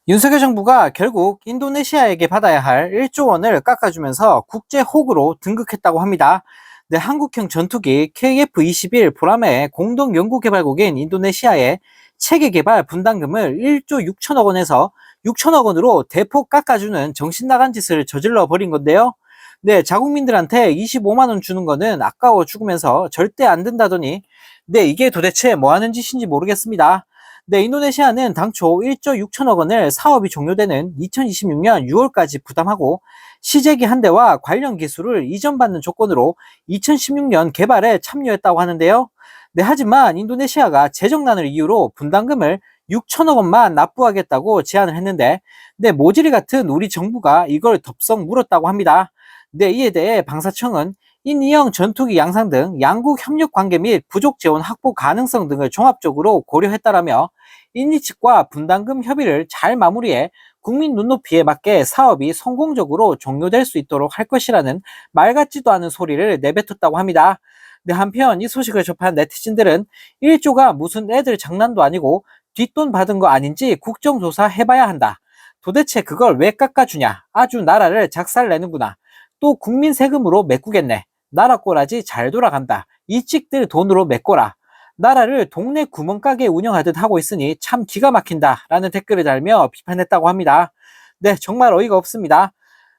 윤석열 정부가 결국 인도네시아에게 받아야 할 1조 원을 깎아주면서 국제 호구로 등극했다고 합니다. 네, 한국형 전투기 KF-21 보라매의 공동 연구개발국인 인도네시아에 체계 개발 분담금을 1조 6천억 원에서 6천억 원으로 대폭 깎아주는 정신나간 짓을 저질러 버린 건데요. 네, 자국민들한테 25만 원 주는 거는 아까워 죽으면서 절대 안 된다더니, 네, 이게 도대체 뭐 하는 짓인지 모르겠습니다. 네, 인도네시아는 당초 1조 6천억 원을 사업이 종료되는 2026년 6월까지 부담하고 시제기 한 대와 관련 기술을 이전받는 조건으로 2016년 개발에 참여했다고 하는데요. 네, 하지만 인도네시아가 재정난을 이유로 분담금을 6천억 원만 납부하겠다고 제안을 했는데, 네, 모질이 같은 우리 정부가 이걸 덥석 물었다고 합니다. 네, 이에 대해 방사청은 인이형 전투기 양상 등 양국 협력 관계 및 부족 재원 확보 가능성 등을 종합적으로 고려했다라며 인니 측과 분담금 협의를 잘 마무리해 국민 눈높이에 맞게 사업이 성공적으로 종료될 수 있도록 할 것이라는 말 같지도 않은 소리를 내뱉었다고 합니다. 네, 한편 이 소식을 접한 네티즌들은 1조가 무슨 애들 장난도 아니고 뒷돈 받은 거 아닌지 국정조사 해봐야 한다. 도대체 그걸 왜 깎아주냐? 아주 나라를 작살내는구나. 또 국민 세금으로 메꾸겠네. 나라 꼬라지 잘 돌아간다. 이 찍들 돈으로 메꿔라. 나라를 동네 구멍가게 운영하듯 하고 있으니 참 기가 막힌다. 라는 댓글을 달며 비판했다고 합니다. 네, 정말 어이가 없습니다.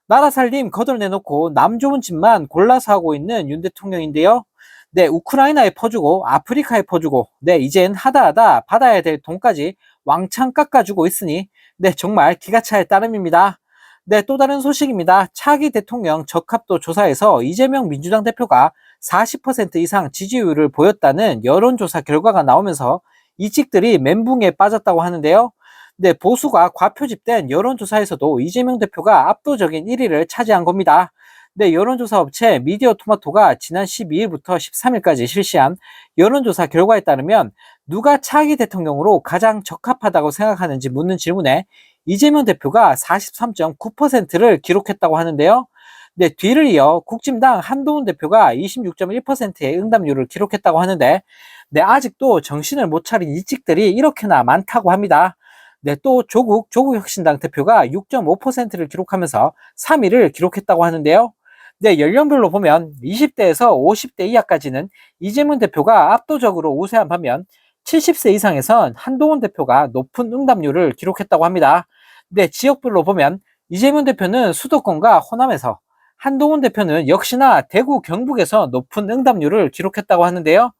나라 살림 거덜내놓고 남 좋은 짓만 골라서 하고 있는 윤 대통령인데요. 네, 우크라이나에 퍼주고 아프리카에 퍼주고 네, 이젠 하다하다 받아야 될 돈까지 왕창 깎아주고 있으니 네, 정말 기가 찰 따름입니다. 네, 또 다른 소식입니다. 차기 대통령 적합도 조사에서 이재명 민주당 대표가 40% 이상 지지율을 보였다는 여론조사 결과가 나오면서 이직들이 멘붕에 빠졌다고 하는데요. 네, 보수가 과표집된 여론조사에서도 이재명 대표가 압도적인 1위를 차지한 겁니다. 네, 여론조사 업체 미디어 토마토가 지난 12일부터 13일까지 실시한 여론조사 결과에 따르면 누가 차기 대통령으로 가장 적합하다고 생각하는지 묻는 질문에 이재명 대표가 43.9%를 기록했다고 하는데요. 네, 뒤를 이어 국진당 한동훈 대표가 26.1%의 응답률을 기록했다고 하는데, 네, 아직도 정신을 못 차린 이직들이 이렇게나 많다고 합니다. 네, 또 조국혁신당 대표가 6.5%를 기록하면서 3위를 기록했다고 하는데요. 네, 연령별로 보면 20대에서 50대 이하까지는 이재명 대표가 압도적으로 우세한 반면 70세 이상에선 한동훈 대표가 높은 응답률을 기록했다고 합니다. 네, 지역별로 보면 이재명 대표는 수도권과 호남에서, 한동훈 대표는 역시나 대구, 경북에서 높은 응답률을 기록했다고 하는데요.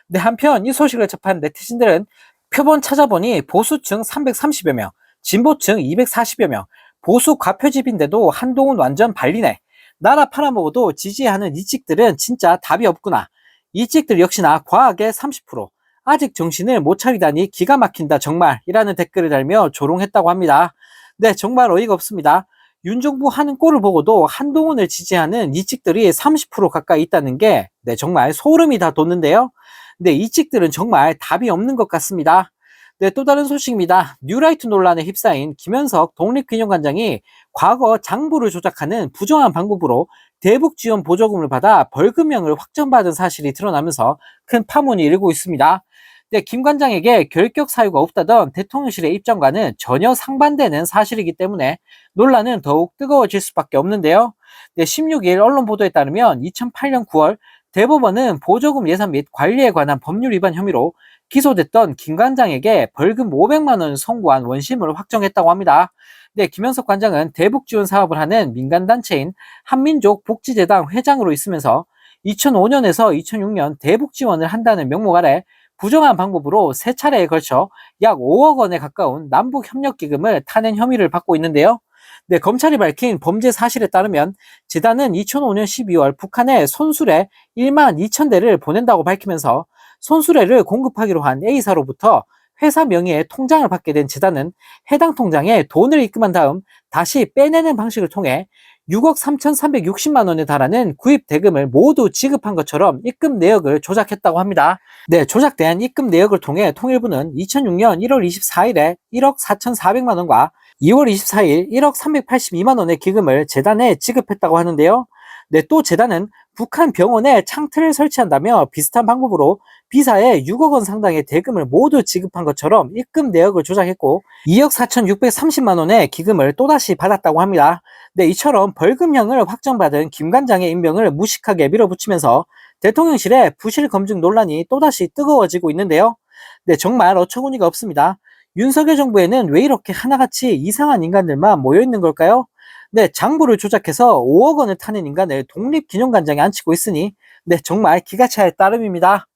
네, 한편 이 소식을 접한 네티즌들은 표본 찾아보니 보수층 330여 명, 진보층 240여 명, 보수 과표집인데도 한동훈 완전 발리네. 나라 팔아먹어도 지지하는 이찍들은 진짜 답이 없구나. 이찍들 역시나 과하게 30%, 아직 정신을 못 차리다니 기가 막힌다 정말 이라는 댓글을 달며 조롱했다고 합니다. 네, 정말 어이가 없습니다. 윤 정부 하는 꼴을 보고도 한동훈을 지지하는 이찍들이 30% 가까이 있다는 게 네, 정말 소름이 다 돋는데요. 네, 이찍들은 정말 답이 없는 것 같습니다. 네, 또 다른 소식입니다. 뉴라이트 논란에 휩싸인 김현석 독립기념관장이 과거 장부를 조작하는 부정한 방법으로 대북 지원 보조금을 받아 벌금형을 확정받은 사실이 드러나면서 큰 파문이 일고 있습니다. 네, 김 관장에게 결격 사유가 없다던 대통령실의 입장과는 전혀 상반되는 사실이기 때문에 논란은 더욱 뜨거워질 수밖에 없는데요. 네, 16일 언론 보도에 따르면 2008년 9월 대법원은 보조금 예산 및 관리에 관한 법률 위반 혐의로 기소됐던 김 관장에게 벌금 500만 원을 선고한 원심을 확정했다고 합니다. 네, 김현석 관장은 대북 지원 사업을 하는 민간단체인 한민족 복지재단 회장으로 있으면서 2005년에서 2006년 대북 지원을 한다는 명목 아래 부정한 방법으로 세 차례에 걸쳐 약 5억 원에 가까운 남북협력기금을 타낸 혐의를 받고 있는데요. 네, 검찰이 밝힌 범죄 사실에 따르면 재단은 2005년 12월 북한에 손수레 1만 2천 대를 보낸다고 밝히면서 손수레를 공급하기로 한 A사로부터 회사 명의의 통장을 받게 된 재단은 해당 통장에 돈을 입금한 다음 다시 빼내는 방식을 통해 6억 3,360만 원에 달하는 구입 대금을 모두 지급한 것처럼 입금 내역을 조작했다고 합니다. 네, 조작된 입금 내역을 통해 통일부는 2006년 1월 24일에 1억 4,400만 원과 2월 24일 1억 382만 원의 기금을 재단에 지급했다고 하는데요. 네, 또 재단은 북한 병원에 창틀을 설치한다며 비슷한 방법으로 비사에 6억 원 상당의 대금을 모두 지급한 것처럼 입금 내역을 조작했고 2억 4,630만 원의 기금을 또다시 받았다고 합니다. 네, 이처럼 벌금형을 확정받은 김 관장의 임명을 무식하게 밀어붙이면서 대통령실의 부실 검증 논란이 또다시 뜨거워지고 있는데요. 네, 정말 어처구니가 없습니다. 윤석열 정부에는 왜 이렇게 하나같이 이상한 인간들만 모여있는 걸까요? 네, 장부를 조작해서 5억 원을 타는 인간을 독립기념관장에 앉히고 있으니 네, 정말 기가 차일 따름입니다.